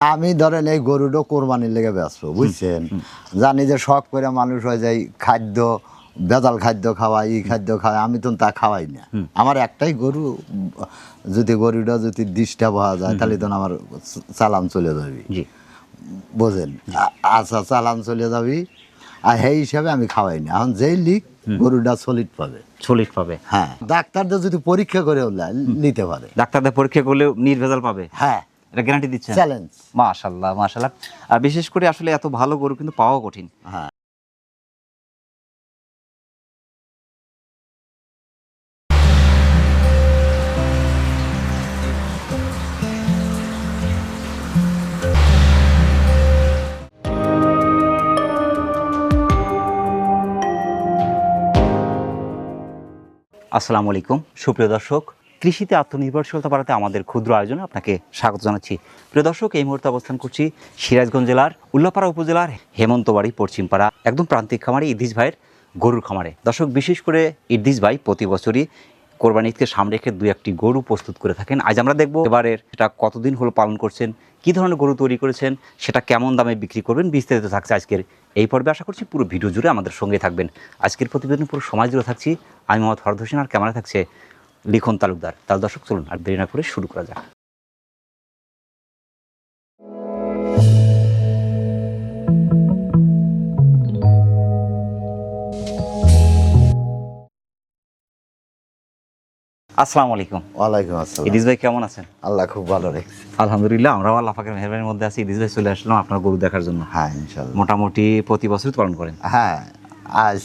আমি ধরেন এই গরুটা কোরবানির লেগে ব্যস্ত, বুঝছেন? জানি যে শখ করে মানুষ হয়ে যায় খাদ্য, ভেজাল খাদ্য খাওয়াই, এই খাদ্য খাওয়াই, আমি তো তা খাওয়াই না। আমার একটাই গরু, যদি গরুটা যদি ডিশটা পাওয়া যায় তাহলে তো আমার চালান চলে যাবি, বোঝেন? আচ্ছা, চালান চলে যাবি, আর সেই হিসাবে আমি খাওয়াই না। এখন যেই লিখ গরুটা সলিড পাবে, সলিড পাবে। হ্যাঁ, ডাক্তারদের যদি পরীক্ষা করে নিতে পারে, ডাক্তারদের পরীক্ষা করলেও নির্ভেজাল পাবে। হ্যাঁ, এটা গ্যারান্টি দিচ্ছেন? চ্যালেঞ্জ। মাশাআল্লাহ মাশাআল্লাহ। বিশেষ করে আসলে এত ভালো গরু কিন্তু পাওয়া কঠিন। হ্যাঁ। আসসালামু আলাইকুম সুপ্রিয় দর্শক, কৃষিতে আত্মনির্ভরশীলতা বাড়াতে আমাদের ক্ষুদ্র আয়োজনে আপনাকে স্বাগত জানাচ্ছি। প্রিয় দর্শক, এই মুহূর্তে অবস্থান করছি সিরাজগঞ্জ জেলার উল্লাপাড়া উপজেলার হেমন্তবাড়ি পশ্চিমপাড়া একদম প্রান্তিক খামারে ইদ্রিস ভাইয়ের গরুর খামারে। দর্শক, বিশেষ করে ইদ্রিস ভাই প্রতি বছরই কোরবানি ঈদকে সামনে রেখে দু একটি গরু প্রস্তুত করে থাকেন। আজ আমরা দেখব এবারের সেটা কতদিন হলো পালন করছেন, কী ধরনের গরু তৈরি করেছেন, সেটা কেমন দামে বিক্রি করবেন, বিস্তারিত থাকছে আজকের এই পর্বে। আশা করছি পুরো ভিডিও জুড়ে আমাদের সঙ্গে থাকবেন। আজকের প্রতিবেদন পুরো সময় জুড়ে থাকছি আমি মোহাম্মদ ফরহাদ হোসেন, আর ক্যামেরা থাকছে লিখন তালুকদার। তাহলে দর্শক চলুন আর দেরি না করে শুরু করা যাক। আসসালামু আলাইকুম। ওয়ালাইকুম আসসালাম। ইদ্রিস ভাই কেমন আছেন? আল্লাহ খুব ভালো রেখেছে। আলহামদুলিল্লাহ, আমরাও আল্লাহ পাকের মেহেরবানির মধ্যে আছি। ইদ্রিস ভাই চলে আসলাম আপনার গরু দেখার জন্য। হ্যাঁ, ইনশাল্লাহ। মোটামুটি প্রতি বছরই পালন করেন? হ্যাঁ, আজ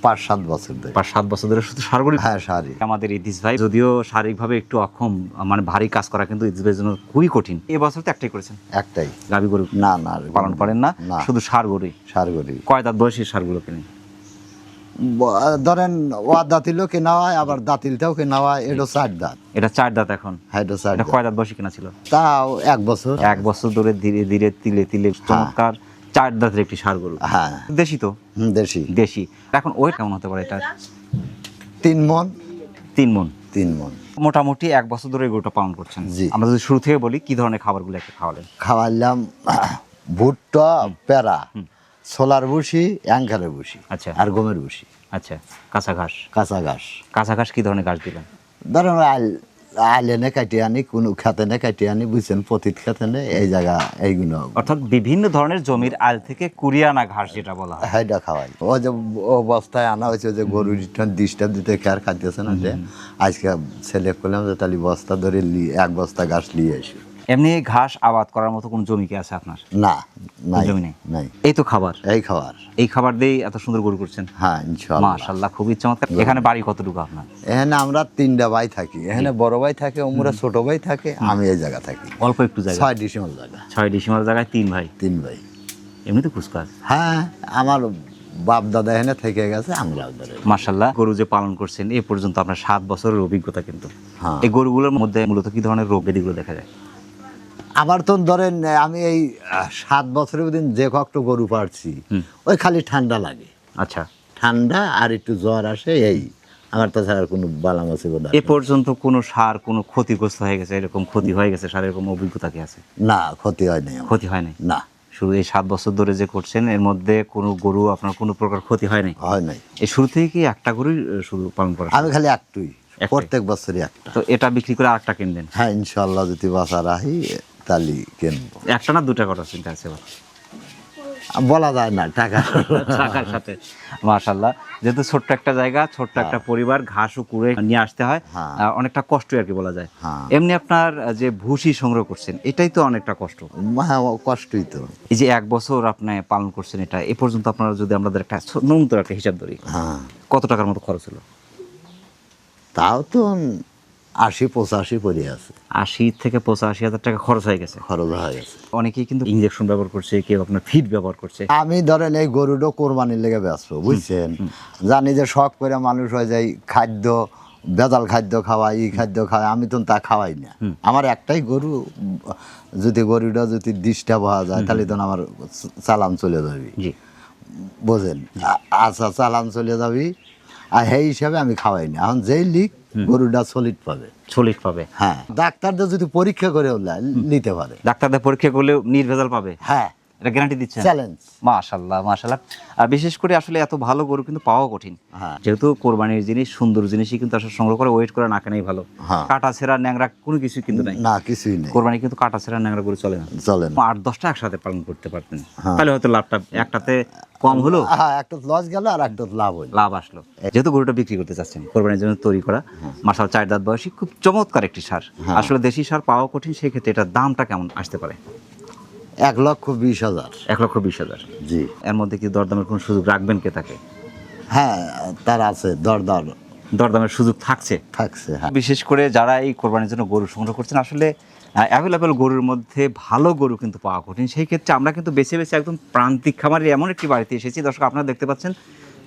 5-7 বছর ধরে। 5-7 বছর ধরে শুধু ষাঁড় গরু? হ্যাঁ, সারি। আমাদের ইদ্রিস ভাই যদিও শারীরিকভাবে একটু অক্ষম, মানে ভারী কাজ করা কিন্তু ইদ্রিস ভাইয়ের জন্য খুবই কঠিন। এবছর তো একটাই করেছেন? একটাই। গাভী গরু না না পালন করেন না, শুধু ষাঁড় গরুই? ষাঁড় গরু। কয় দাঁত বয়সী ষাঁড়গুলো কিনে? ধরেন ওয়া দাঁতিলও কেনা হয়, আবার দাঁতিলটাও কেনা হয়। এটা 4 দাঁত। এটা 4 দাঁত এখন? হ্যাঁ, এটা 4 এটা দাঁত। কয় দাঁত বয়সী কেনা ছিল? তাও 1 বছর। 1 বছর ধরে ধীরে ধীরে তিলে তিলে চমৎকার 4 দাঁতের একটি ষাঁড় গরু। হ্যাঁ, দেশি তো? দেশি। দেশি। এখন ওয়েট কেমন হতে পারে এটা? 3 মণ। 3 মণ। 3 মণ। মোটামুটি 1 বছর ধরে এই গরুটা পালন করছেন। জি। আমরা যদি শুরু থেকে বলি, কি ধরনের খাবারগুলো একটু খাওয়ালেন? খাওয়াইলাম ভুট্টা, পেরা, ছোলার ভুসি, অ্যাঙ্কারের ভুসি, আচ্ছা, আর গমের ভুসি। আচ্ছা, কাঁচা ঘাস? কাঁচা ঘাস। কাঁচা ঘাস কি ধরনের ঘাস দিলেন? ধরেন আইলেনে কাটিয়ে আনি, কোনো খেতে নে কাটিয়ে আনি, বুঝছেন? প্রতিট খেতে নে এই জায়গা এইগুলো, অর্থাৎ বিভিন্ন ধরনের জমির আল থেকে কুড়িয়ে আনা ঘাস যেটা বলা হয়, সেইটা খাওয়াই। ও যে ও বস্তায় আনা হয়েছে, যে গরুর ডিস্টার্ব দিতে খেয়ার খাইতেছে না, যে আজকে ছেলে করলাম যে তাহলে বস্তা ধরে 1 বস্তা ঘাস নিয়ে আসি। এমনি ঘাস আবাদ করার মতো কোনো জমি কি আছে আপনার? না, নাই, জমি নেই। নাই। এই তো খাবার, এই খাবার। এই খাবার দিয়েই এত সুন্দর গরু করছেন? হ্যাঁ, ইনশাআল্লাহ। মাশাআল্লাহ, খুবই চমৎকার। এখানে বাড়ি কতটুকু আপনার? এখানে আমরা 3টা ভাই থাকি। এখানে বড় ভাই থাকে, ওমরা ছোট ভাই থাকে, আমি এই জায়গা থাকি। অল্প একটু জায়গা? 6 ডিসিমাল জায়গা। 6 ডিসিমাল জায়গায় 3 ভাই? 3 ভাই। এমনি তো কুচকাজ। হ্যাঁ, আমার বাপ দাদা এখানে থেকে গেছে, আমরা ধরে। মাশাআল্লাহ, গরু যে পালন করছেন এ পর্যন্ত আপনার 7 বছরের অভিজ্ঞতা কিন্তু। হ্যাঁ। এই গরুগুলোর মধ্যে মূলত কি ধরনের রোগ ব্যাধিগুলো দেখা যায়? আবার তো ধরেন আমি এই 7 বছরের দিন যে কষ্ট গরু পারছি, ওই খালি ঠান্ডা লাগে। আচ্ছা, ঠান্ডা আর একটু জ্বর আসে, এই। আমার তাছাড়া কোনো বালা মুসিবত এ পর্যন্ত কোনো সার কোনো ক্ষতিগ্রস্ত হয়ে গেছে, এরকম ক্ষতি হয়ে গেছে সার, এরকম অভিজ্ঞতা কি আছে? না, ক্ষতি হয় নাই। ক্ষতি হয় নাই? না। শুধু এই 7 বছর ধরে যে করছেন এর মধ্যে কোনো গরু আপনার কোনো প্রকার ক্ষতি হয় নাই? হয় নাই। এই শুরু থেকে কি একটা গরুই শুধু পালন করা? আমি খালি একটাই, প্রত্যেক বছরই একটা। তো এটা বিক্রি করে আরেকটা কিনবেন? হ্যাঁ, ইনশাআল্লাহ, যদি বাঁচা রাহি তাহলে কিনবো। একটা না দুটা করার চিন্তা আছে? বলা যায় না, টাকা টাকার সাথে। মাশাআল্লাহ, যেহেতু ছোট্ট একটা জায়গা, ছোট্ট একটা পরিবার, ঘাসও কুড়ে নিয়ে আসতে হয়, অনেকটা কষ্ট আর কি বলা যায়। এমনি আপনার যে ভুসি সংগ্রহ করছেন এটাই তো অনেকটা কষ্ট। হ্যাঁ, কষ্টই তো। এই যে 1 বছর আপনি পালন করছেন, এটা এ পর্যন্ত আপনারা যদি আমাদের একটা ন্যূনতম একটা হিসাব ধরি, হ্যাঁ, কত টাকার মতো খরচ হলো? তাও তো 80-85 পড়ে আছে। 80 থেকে 85 হাজার টাকা খরচ হয়ে গেছে। খরচ হয়ে গেছে। অনেকেই কিন্তু ইনজেকশন ব্যবহার করছে, কেউ আপনার ফিড ব্যবহার করছে। আমি ধরেন এই গরুটা কোরবানির লেগে ব্যস্ত, বুঝছেন? জানি যে শখ করে মানুষ হয়ে যায় খাদ্য, ভেজাল খাদ্য খাওয়াই, এই খাদ্য খাওয়াই, আমি তো তা খাওয়াই না। আমার একটাই গরু, যদি গরুটা যদি ডিশটা পাওয়া যায় তাহলে তো আমার চালান চলে যাবি, জি, বোঝেন? আচ্ছা, চালান চলে যাবি, আর সেই হিসাবে আমি খাওয়াই না। এখন যেই লিক গরুটা সলিড পাবে। সলিড পাবে। হ্যাঁ, ডাক্তারদের যদি পরীক্ষা করে নিতে পারে, ডাক্তারদের পরীক্ষা করলেও নির্ভেজাল পাবে। হ্যাঁ, এটা গ্যারান্টি দিচ্ছেন? চ্যালেঞ্জ। মাশাআল্লাহ মাশাআল্লাহ। আর বিশেষ করে আসলে এত ভালো গরু কিন্তু পাওয়া কঠিন। হ্যাঁ। যেহেতু কোরবানির জিনিস, সুন্দর জিনিসই কিন্তু আসলে সংগ্রহ করে ওয়েট করে না কেনাই ভালো। হ্যাঁ। কাটা ছেঁড়া ন্যাংরা কোনো কিছু কিন্তু নাই। না, কিছুই নেই। কোরবানি কিন্তু কাটা ছেঁড়া ন্যাংরা গরু চলে না। চলে না। 8-10টা একসাথে পালন করতে পারতেন, হ্যাঁ। তাহলে হয়তো লাভটা একটাতে কম হলো, হ্যাঁ, একটা লস গেল আর একটা লাভ হইল। লাভ আসলো। যেহেতু গরুটা বিক্রি করতে চাচ্ছেন, কোরবানির জন্য তৈরি করা, মাশাআল্লাহ 4 দাঁত বয়সী, খুব চমৎকার একটি সার। আসলে দেশি সার পাওয়া কঠিন, সেই ক্ষেত্রে এটার দামটা কেমন আসতে পারে? 1,20,000। 1,20,000। জি। এর মধ্যে কি দরদামের কোনো সুযোগ রাখবেন কে তাকে? হ্যাঁ, তার আছে দরদার দরদামের সুযোগ থাকছে। থাকছে। হ্যাঁ, বিশেষ করে যারা এই কোরবানির জন্য গরু সংগ্রহ করছেন, আসলে অ্যাভেলেবেল গরুর মধ্যে ভালো গরু কিন্তু পাওয়া কঠিন। সেই ক্ষেত্রে আমরা কিন্তু বেছে বেছে একদম প্রান্তিক খামারের এমন একটি বাড়িতে এসেছি। দর্শক, আপনারা দেখতে পাচ্ছেন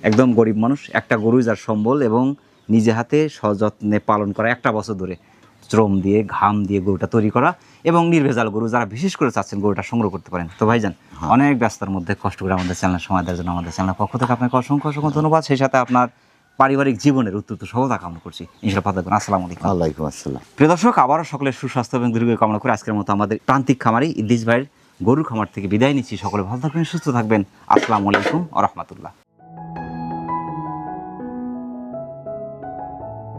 একদম গরিব মানুষ, একটা গরুই যার সম্বল, এবং নিজে হাতে সযত্নে পালন করা, একটা বছর ধরে শ্রম দিয়ে ঘাম দিয়ে গরুটা তৈরি করা, এবং নির্ভেজাল গরু যারা বিশেষ করে চাচ্ছেন গরুটা সংগ্রহ করতে পারেন। তো ভাইজান, অনেক ব্যস্ততার মধ্যে কষ্ট করে আমাদের চ্যানেল সময় দেওয়ার জন্য আমাদের চ্যানেলের পক্ষ থেকে আপনাকে অসংখ্য অসংখ্য ধন্যবাদ। সেই সাথে আপনার পারিবারিক জীবনের উত্তর সফলতা কামনা করছি। ইনশাআল্লাহ ভালো থাকবেন। আসসালামু আলাইকুম। ওয়ালাইকুম আসসালাম। প্রিয় দর্শক, আবারও সকলের সুস্বাস্থ্য এবং দীর্ঘায়ু কামনা করে আজকের মতো আমাদের প্রান্তিক খামারি ইদ্রিস ভাইয়ের গরুর খামার থেকে বিদায় নিচ্ছি। সকলে ভালো থাকবেন, সুস্থ থাকবেন। আসসালামু আলাইকুম ওয়া রাহমাতুল্লাহ।